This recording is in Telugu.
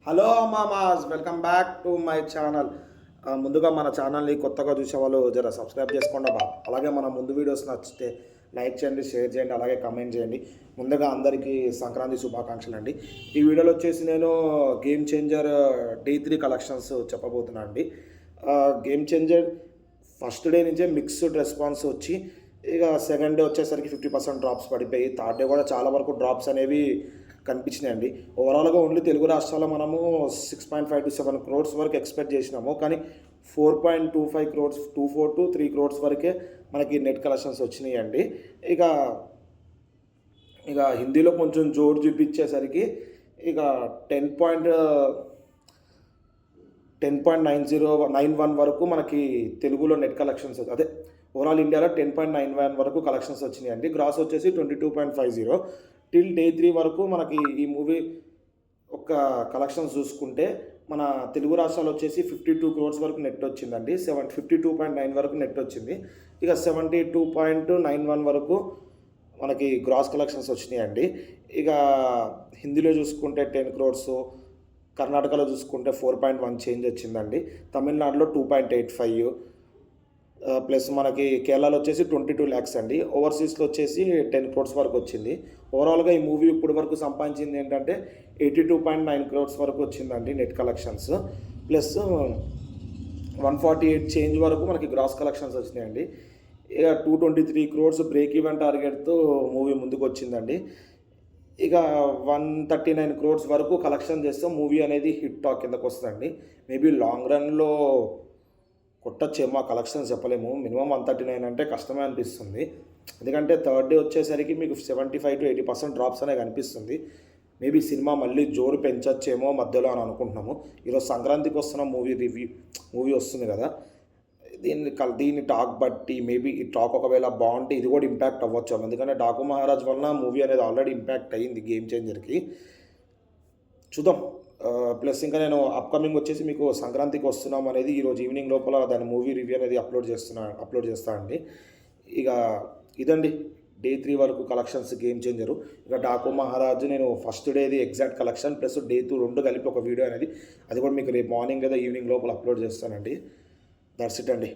హలో మామాస్, welcome back to my channel. ముందుగా మన ఛానల్ని కొత్తగా చూసే వాళ్ళు జర సబ్స్క్రైబ్ చేసుకోండి బా. అలాగే మన ముందు వీడియోస్ నచ్చితే లైక్ చేయండి, షేర్ చేయండి, అలాగే కమెంట్ చేయండి. ముందుగా అందరికీ సంక్రాంతి శుభాకాంక్షలు అండి. ఈ వీడియోలో వచ్చేసి నేను గేమ్ చేంజర్ D3 కలెక్షన్స్ చెప్పబోతున్నాను అండి. గేమ్ చేంజర్ ఫస్ట్ డే నుంచే మిక్స్డ్ రెస్పాన్స్ వచ్చి ఇక సెకండ్ డే వచ్చేసరికి 50% డ్రాప్స్ పడిపోయి, థర్డ్ డే కూడా చాలా వరకు డ్రాప్స్ అనేవి కనిపించినాయండి. ఓవరాల్గా ఓన్లీ తెలుగు రాష్ట్రాల్లో మనము 6.5 to 7 crores వరకు ఎక్స్పెక్ట్ చేసినాము, కానీ 4.25 crores 24 to 3 crores వరకే మనకి నెట్ కలెక్షన్స్ వచ్చినాయండి. ఇక ఇక హిందీలో కొంచెం జోరు చూపించేసరికి ఇక 10.9091 వరకు మనకి తెలుగులో నెట్ కలెక్షన్స్, అదే ఓవరాల్ ఇండియాలో 10.91 వరకు కలెక్షన్స్ వచ్చినాయండి. గ్రాస్ వచ్చేసి 22.50. టిల్ డే 3 వరకు మనకి ఈ మూవీ ఒక కలెక్షన్స్ చూసుకుంటే మన తెలుగు రాష్ట్రాలు వచ్చేసి 52 crores వరకు నెట్ వచ్చిందండి. 52.9 వరకు నెట్ వచ్చింది. ఇక 72.91 వరకు మనకి గ్రాస్ కలెక్షన్స్ వచ్చినాయండి. ఇక హిందీలో చూసుకుంటే 10 crores, కర్ణాటకలో చూసుకుంటే 4.1 చేంజ్ వచ్చిందండి. తమిళనాడులో 2.85, ప్లస్ మనకి కేరళలో వచ్చేసి 22 lakhs అండి. ఓవర్సీస్లో వచ్చేసి 10 crores వరకు వచ్చింది. ఓవరాల్గా ఈ మూవీ ఇప్పటి వరకు సంపాదించింది ఏంటంటే 82.9 crores వరకు వచ్చిందండి నెట్ కలెక్షన్స్, ప్లస్ 148 చేంజ్ వరకు మనకి గ్రాస్ కలెక్షన్స్ వచ్చినాయండి. ఇక 223 crores బ్రేక్ ఈవెన్ టార్గెట్తో మూవీ ముందుకు వచ్చిందండి. ఇక 139 crores వరకు కలెక్షన్ చేస్తే మూవీ అనేది హిట్ టాక్ కిందకు వస్తుందండి. మేబీ లాంగ్ రన్లో కొట్టచ్చేమో, కలెక్షన్స్ చెప్పలేము. మినిమం 139 అంటే కష్టమే అనిపిస్తుంది. ఎందుకంటే థర్డ్ డే వచ్చేసరికి మీకు 75 to 80% డ్రాప్స్ అనేవి కనిపిస్తుంది. మేబీ సినిమా మళ్ళీ జోరు పెంచచ్చేమో మధ్యలో అని అనుకుంటున్నాము. ఈరోజు సంక్రాంతికి వస్తున్న మూవీ వస్తుంది కదా, దీన్ని టాక్ బట్టి మేబీ ఈ టాక్ ఒకవేళ బాగుంటే ఇది కూడా ఇంపాక్ట్ అవ్వచ్చు. ఎందుకంటే డాకు మహారాజ్ వలన మూవీ అనేది ఆల్రెడీ ఇంపాక్ట్ అయ్యింది గేమ్ చేంజర్కి. చూద్దాం. ప్లస్ ఇంకా నేను అప్కమింగ్ వచ్చేసి మీకు సంక్రాంతికి వస్తున్నాం అనేది ఈరోజు ఈవినింగ్ లోపల దాని మూవీ రివ్యూ అనేది అప్లోడ్ చేస్తానండి. ఇక ఇదండి డే 3 వరకు కలెక్షన్స్ గేమ్ చేంజరు. ఇక డాకు మహారాజు నేను ఫస్ట్ డేది ఎగ్జాక్ట్ కలెక్షన్ ప్లస్ డే 2 రెండు కలిపి ఒక వీడియో అనేది, అది కూడా మీకు రేపు మార్నింగ్ లేదా ఈవినింగ్ లోపల అప్లోడ్ చేస్తానండి. దట్స్ ఇట్ అండి.